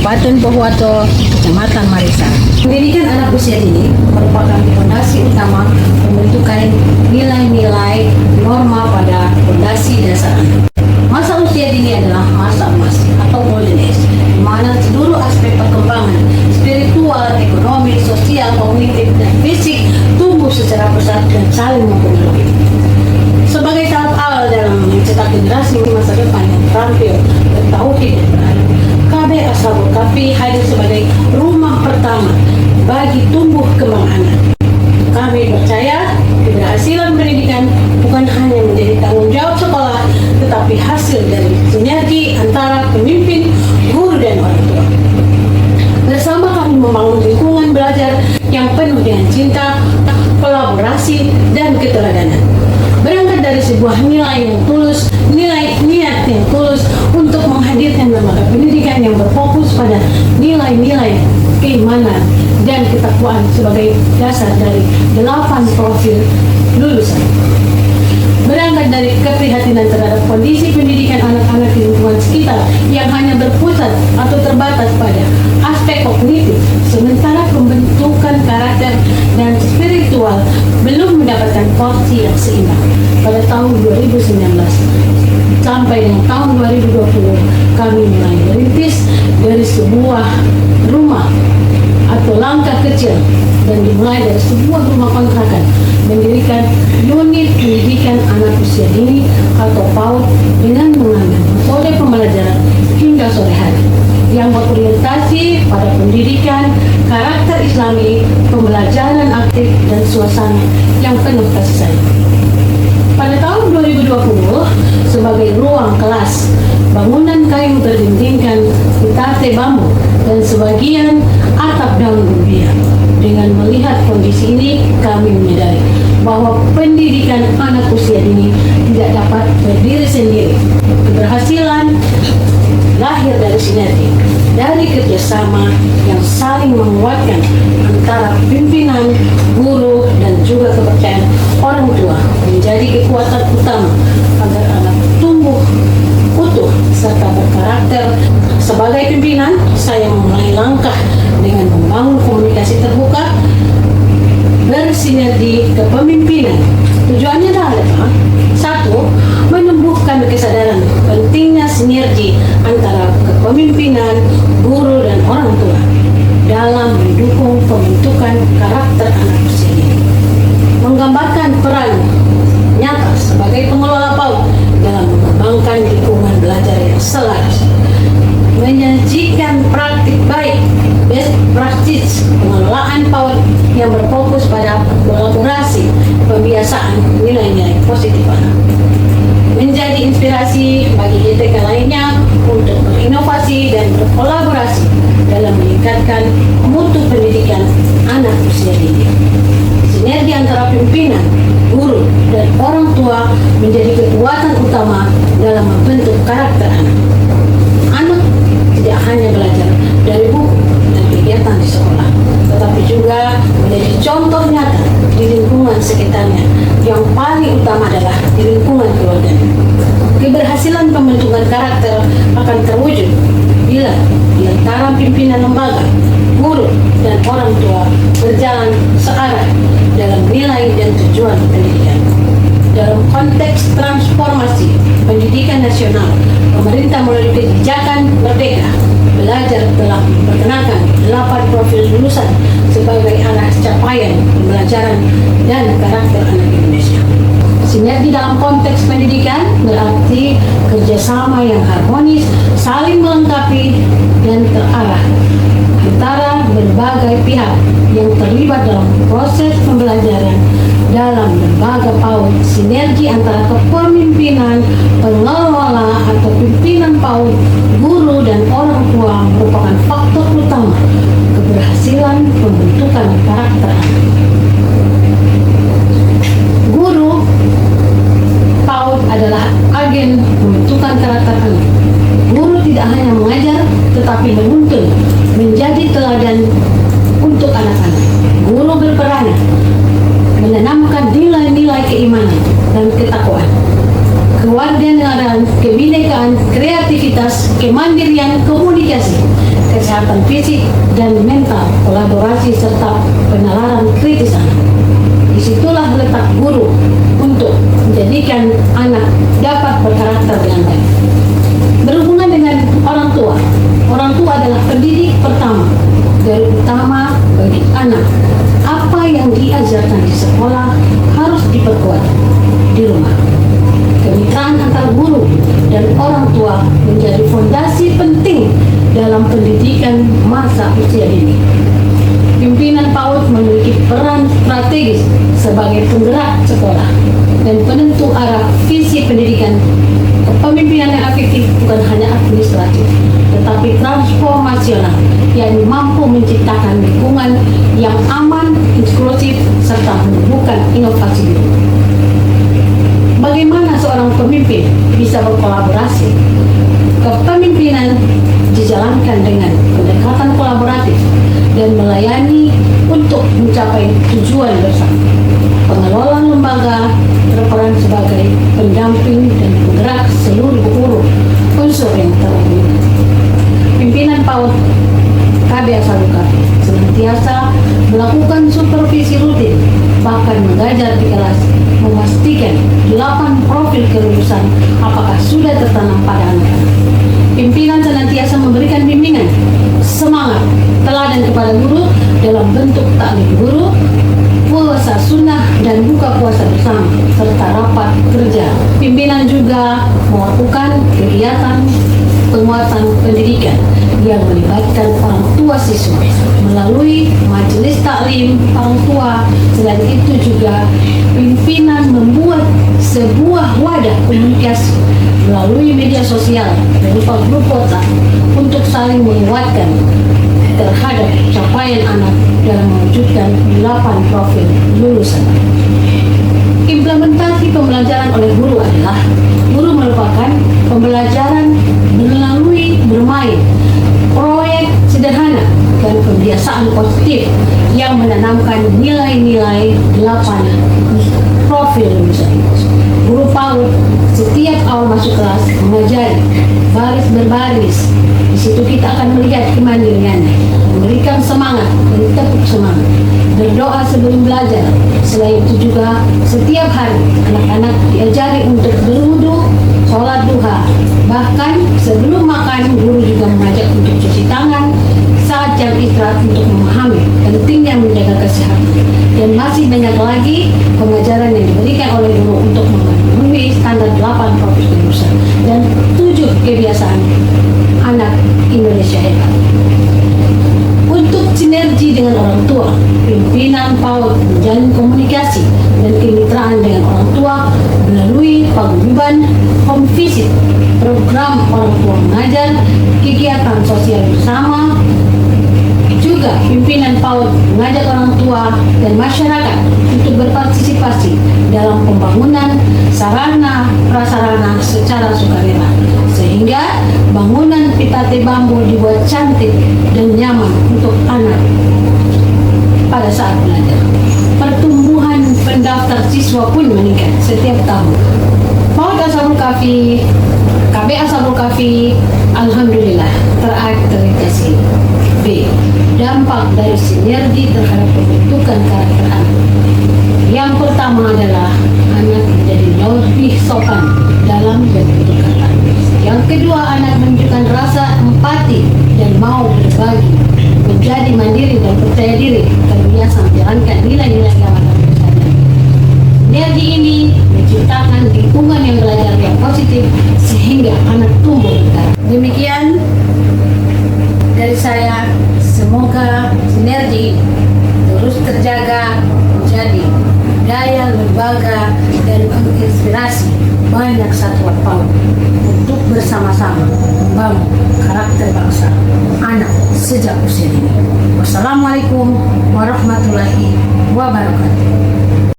Kabupaten Pohuwato, Kecamatan Marisa. Pendidikan anak usia dini merupakan fondasi utama pembentukan nilai-nilai norma pada fondasi dasar anak. Masa usia dini adalah masa emas atau golden age, di mana seluruh aspek perkembangan spiritual, ekonomi, sosial, kognitif, dan fisik tumbuh secara pesat dan saling mempengaruhi. Sebagai tahap awal dalam mencetak generasi masa depan yang terampil, bertauhid dan beradab, KB Ashabul Kahfi hadir sebagai rumah pertama bagi tumbuh kembang anak. Kami percaya keberhasilan pendidikan bukan hanya menjadi tanggung jawab sekolah, tetapi hasil dari sinergi antara pemimpin, guru, dan orang tua. Bersama kami membangun lingkungan belajar yang penuh dengan cinta, kolaborasi, dan keteladanan. Berangkat dari sebuah nilai yang tulus, niat yang tulus untuk menghadirkan lembaga pendidikan yang berfokus pada nilai-nilai keimanan dan ketakwaan sebagai dasar dari 8 profil lulusan. Berangkat dari keprihatinan terhadap kondisi pendidikan anak-anak di lingkungan sekitar yang hanya berpusat atau terbatas pada aspek kognitif, sementara pembentukan karakter dan spiritual belum mendapatkan porsi yang seimbang. Pada tahun 2019 sampai dengan tahun 2020, kami mulai merintis dari sebuah rumah atau langkah kecil dan dimulai dari sebuah rumah kontrakan, mendirikan unit pendidikan anak usia dini atau PAUD dengan mengambil metode pembelajaran hingga sore hari yang berorientasi pada pendidikan, karakter Islami, pembelajaran aktif, dan suasana yang penuh kasih sayang. Pada tahun 2020, sebagai ruang kelas, bangunan kayu berdindingkan petate bambu dan sebagian atap daun berbia. Dengan melihat kondisi ini, kami menyadari bahwa pendidikan anak usia dini tidak dapat berdiri sendiri. Keberhasilan lahir dari sinergi, dari kerjasama yang saling menguatkan antara pimpinan, guru, dan juga kepercayaan orang tua menjadi kekuatan utama agar anak tumbuh utuh serta berkarakter. Sebagai pimpinan, saya memulai langkah dengan membangun komunikasi terbuka, bersinergi kepemimpinan. Tujuannya adalah 1. Menumbuhkan kesadaran pentingnya sinergi antara kepemimpinan, guru, dan orang tua dalam mendukung pembentukan karakter anak usia dini. Menggambarkan peran nyata sebagai pengelola PAUD dalam mengembangkan lingkungan belajar yang selaras. Menyajikan praktik baik, best practice pengelolaan PAUD yang berfokus pada kolaborasi, pembiasaan nilai-nilai positif anak. Menjadi inspirasi bagi GTK lainnya untuk berinovasi dan berkolaborasi dalam meningkatkan mutu pendidikan anak usia dini. Sinergi antara pimpinan, guru, dan orang tua menjadi kekuatan utama dalam membentuk karakter anak. Anak tidak hanya belajar dari buku dan kegiatan di sekolah, tetapi juga menjadi contoh nyata di lingkungan sekitarnya. Yang paling utama adalah di lingkungan keluarga. Keberhasilan pembentukan karakter akan terwujud bila di antara pimpinan lembaga, guru, dan orang tua berjalan searah dalam nilai dan tujuan pendidikan. Dalam konteks transformasi pendidikan nasional, pemerintah melalui kebijakan Merdeka Belajar telah memperkenalkan 8 profil lulusan sebagai arah capaian pembelajaran dan karakter anak Indonesia. Sinergi dalam konteks pendidikan berarti kerjasama yang harmonis, saling melengkapi, dan terarah antara berbagai pihak yang terlibat dalam proses pembelajaran dalam lembaga PAUD. Sinergi antara kepemimpinan, pengelola atau pimpinan PAUD, guru, dan orang tua merupakan faktor utama keberhasilan pembentukan karakter anak. Guru PAUD adalah agen pembentukan karakter anak. Guru tidak hanya mengajar, tetapi menuntun menjadi teladan untuk anak-anak. Guru berperan menanamkan nilai-nilai keimanan dan ketakwaan, kewarganegaraan, kebinekaan, kreativitas, kemandirian, komunikasi, kesehatan fisik dan mental, kolaborasi serta penalaran kritis anak. Disitulah letak guru untuk menjadikan anak dapat berkarakter dengan baik. Berhubungan dengan orang tua adalah pendidik pertama, guru utama bagi anak. Apa yang diajarkan di sekolah harus diperkuat di rumah. Kemitraan antar guru dan orang tua menjadi fondasi penting dalam pendidikan masa usia dini. Pimpinan PAUD memiliki peran strategis sebagai penggerak sekolah dan penentu arah visi pendidikan. Kepemimpinan yang efektif bukan hanya administratif, tetapi transformasional, yang mampu menciptakan lingkungan yang aman, inklusif, serta menumbuhkan inovasi. Bagaimana seorang pemimpin bisa berkolaborasi? Kepemimpinan dijalankan dengan pendekatan kolaboratif dan melayani untuk mencapai tujuan bersama. Pengelola lembaga berperan sebagai pendamping dan penggerak seluruh unsur yang terlibat. Pimpinan PAUD KB Asaluka senantiasa melakukan supervisi rutin, bahkan mengajar di kelas, memastikan 8 profil kelulusan apakah sudah tertanam pada anak-anak. Pimpinan senantiasa memberikan bimbingan, semangat, teladan kepada guru dalam bentuk taklim guru, puasa sunnah dan buka puasa bersama, serta rapat kerja. Pimpinan juga melakukan kegiatan penguatan pendidikan yang melibatkan orang tua siswa melalui majelis taklim orang tua. Selain itu juga pimpinan membuat sebuah wadah komunikasi melalui media sosial berupa grup WhatsApp untuk saling menguatkan terhadap capaian anak dalam mewujudkan 8 profil lulusan. Implementasi pembelajaran oleh guru adalah guru merupakan pembelajaran melalui bermain, proyek sederhana, dan kebiasaan positif yang menanamkan nilai-nilai 8 profil lulusan. Guru PAUD setiap awal masuk kelas mengajari baris berbaris. Di situ kita akan melihat kemandiriannya, memberikan semangat dan tepuk semangat, berdoa sebelum belajar. Selain itu juga setiap hari anak-anak diajari untuk berwudu, sholat duha. Bahkan sebelum makan, guru juga mengajak untuk cuci tangan saat jam istirahat untuk memahami pentingnya menjaga kesehatan. Dan masih banyak lagi pengajaran yang diberikan oleh guru untuk memenuhi standar 8 profil kelulusan dan 7 kebiasaan anak Indonesia hebat. Untuk sinergi dengan orang tua, pimpinan PAUD menjalin komunikasi dan kemitraan dengan orang tua melalui paguyuban home visit, program orang tua mengajar, kegiatan sosial bersama. Juga pimpinan PAUD mengajak orang tua dan masyarakat untuk berpartisipasi dalam pembangunan sarana prasarana secara sukarela, sehingga bangunan PITATE Bambu dibuat cantik dan nyaman untuk anak pada saat belajar. Pertumbuhan pendaftar siswa pun meningkat setiap tahun. PAUD Ashabul Kahfi, KB Ashabul Kahfi, alhamdulillah terakreditasi. B. Dampak dari sinergi terhadap pembentukan karakter anak. Yang pertama adalah anak menjadi lebih sopan dalam bertutur kata. Yang kedua, anak menunjukkan rasa empati dan mau berbagi, menjadi mandiri dan percaya diri, terbiasa menjalankan nilai-nilai agama dan kesadaran. Sinergi ini menciptakan lingkungan yang belajar yang positif sehingga anak tumbuh berkarakter. Demikian dari saya, semoga sinergi terus terjaga menjadi daya lembaga dan menginspirasi banyak satuan PAUD untuk bersama-sama membangun karakter bangsa anak sejak usia dini. Wassalamualaikum warahmatullahi wabarakatuh.